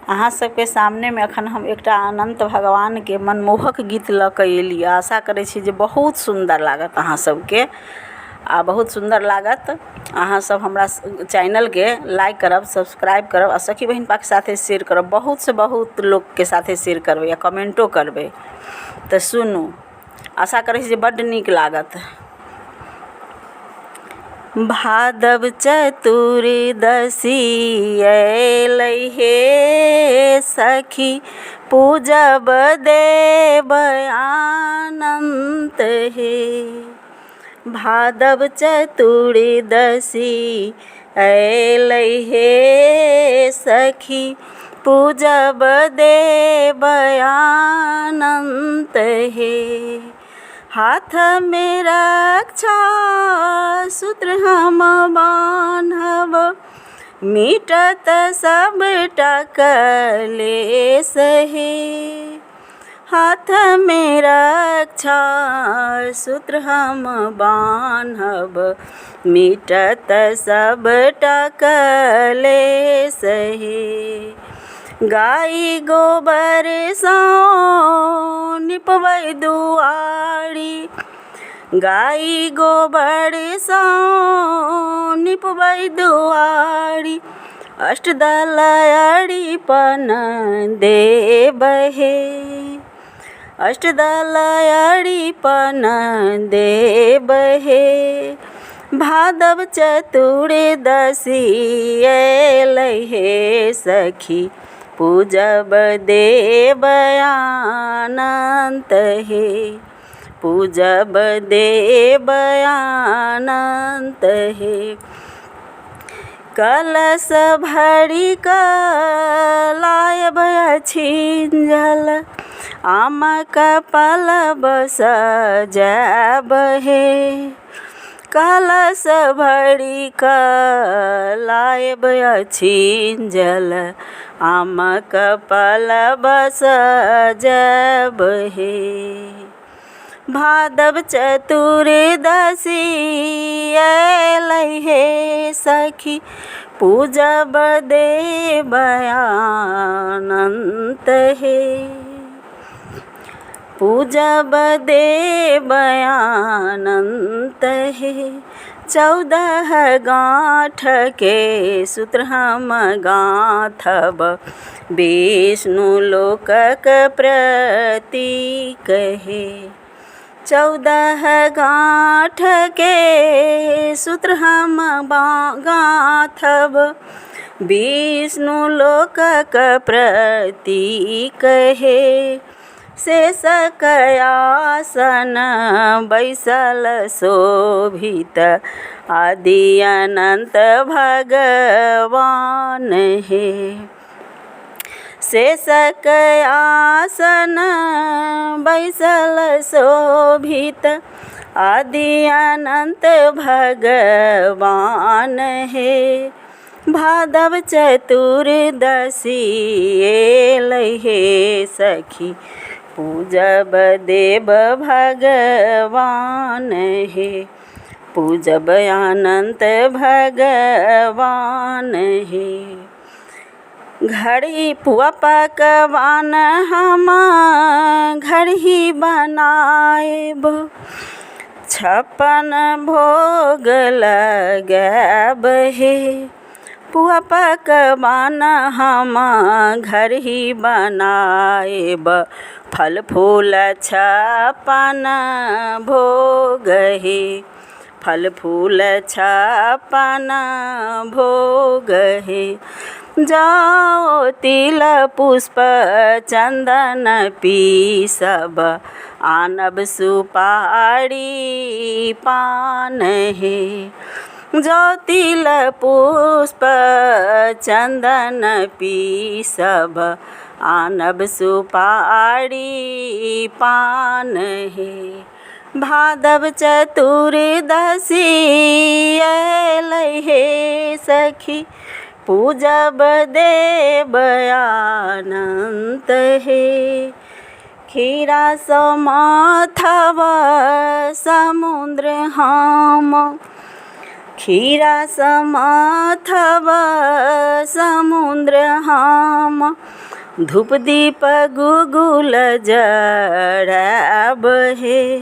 अहाँ सबके सामने में अखन हम एकटा अनंत भगवान के मनमोहक गीत लऽ कऽ एली। आशा करै छी जे बहुत सुंदर लागत अहाँ सबके, आ बहुत सुंदर लागत। अहाँ सब हमरा चैनल के लाइक करब, सब्सक्राइब करब, आ सखी बहिन के साथे शेयर करब। बहुत से बहुत लोग के साथे शेयर करबै, या कमेंटो करबै। तो सुनू, आशा करै छी जे बड्ड नीक लागत। भादव चतुर्दशी अयलै हे सखी, पूजब देव अनंत हे। भादव चतुर्दशी अयलै हे सखी, पूजब देव अनंत हे। हाथ में रक्षा सूत्र हम बान्हब, मिटत सबटा कलेश हे। हाथ में रक्षा सूत्र हम बान्हब, मिटत सबटा कलेश हे। गाई गोबर सँ निपबै दुआरी, गाई गोबर सँ निपबै दुआरी, अष्टदल अरिपन देब हे। अष्टदल अरिपन देब हे। भादव चतुर्दशी अयलै हे सखी, पूजब देव अनंत हे। पूजब देव अनंत हे। कलश भरि कऽ लायब अछिंजल, आमक पल्लव सजायब हे। कलश भरि कऽ लायब अछिंजल, आमक पल्लव सजायब हे। भादव चतुर्दशी अयलै हे सखी, पूजब देव अनंत हे। पूजब देव अनंत हे। 14 गाँठ के सूत्र हम गाँथब, विष्णु लोकक प्रतीक हे। 14 गाँठ के सूत्र हम गाँथब, विष्णु लोकक प्रतीक हे। शेषक आसन बैसल शोभित, आदि अनंत भगवान हे। शेषक आसन बैसल शोभित, आदि अनंत भगवान हे। भादव चतुर्दशी अयलै हे सखी, पूजब देव भगवान हे। पूजब अनंत भगवान हे। घड़ी पुआ पकवान हम घर ही बनाएब, 56 भोग लगाएब हे। पुआ पकवान हम घर ही बनाएब, फल फूल 56 भोग हे। फल फूल 56 भोग हे। जाओ तिल पुष्प चंदन पीसब, आनब सुपारी पान हे। जाओ तिल पुष्प चंदन पीसब, आनब सुपारी पान हे। भादव चतुर्दशी अयलै हे सखी, पूजब देव अनंत हे। खीरा सँ माथब समुद्र हम, खीरा समाथब समुद्र हम, धूप दीप गुगुल जराब हे,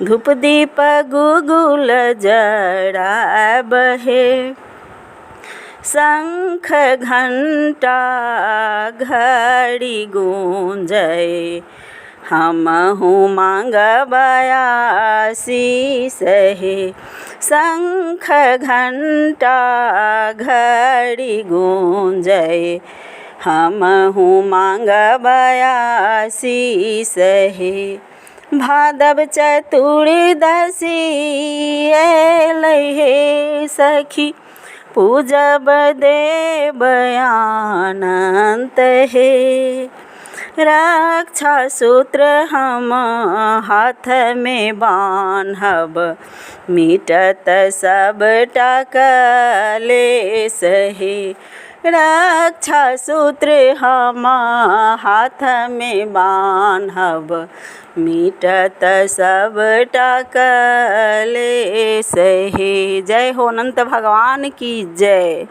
धूप दीप गुगुल जराब हे। शंख घंटा घड़ी गूंजय, हमहु मांगब आशीष हे। शंख घंटा घड़ी गूंजय, हमहु मांगब आशीष हे। भादव चतुर्दशी अयलै हे सखी, पूजब देव अनंत हे। रक्षा सूत्र हम हाथ में बान्हब, मिटत सबटा कलेश हे। रक्षा सूत्र हम हाथ में बान्हब, मिटत सबटा कलेश हे। जय हो अनंत भगवान की जय।